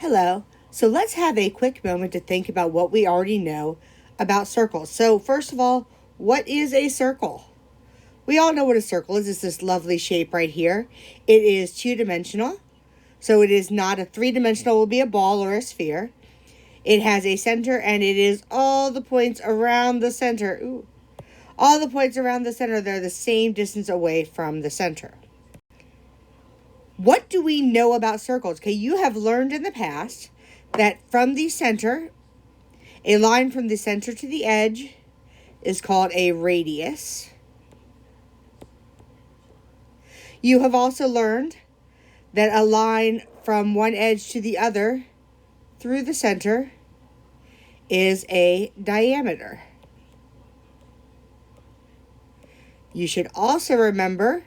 Hello. So let's have a quick moment to think about what we already know about circles. So first of all, what is a circle? We all know what a circle is. It's this lovely shape right here. It is two-dimensional. So it is not a three-dimensional, will be a ball or a sphere. It has a center and it is all the points around the center. Ooh. All the points around the center, they're the same distance away from the center. What do we know about circles? Okay, you have learned in the past that from the center, a line from the center to the edge is called a radius. You have also learned that a line from one edge to the other through the center is a diameter. You should also remember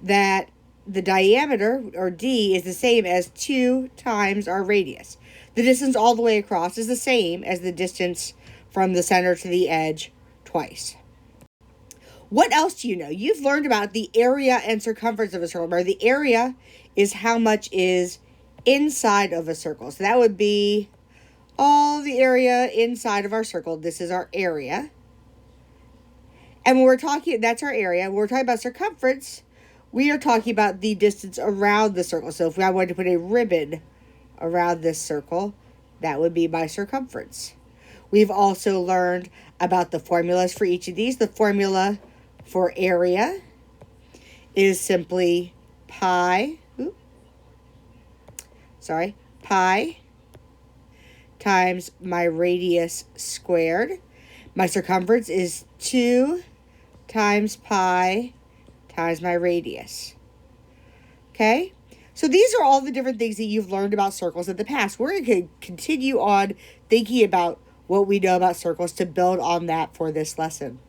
that the diameter, or d, is the same as 2 times our radius. The distance all the way across is the same as the distance from the center to the edge twice. What else do you know? You've learned about the area and circumference of a circle. Remember, the area is how much is inside of a circle. So that would be all the area inside of our circle. This is our area. And when we're talking, that's our area. When we're talking about circumference, we are talking about the distance around the circle. So if I wanted to put a ribbon around this circle, that would be my circumference. We've also learned about the formulas for each of these. The formula for area is simply pi times my radius squared. My circumference is 2 times pi times my radius. Okay? So these are all the different things that you've learned about circles in the past. We're going to continue on thinking about what we know about circles to build on that for this lesson.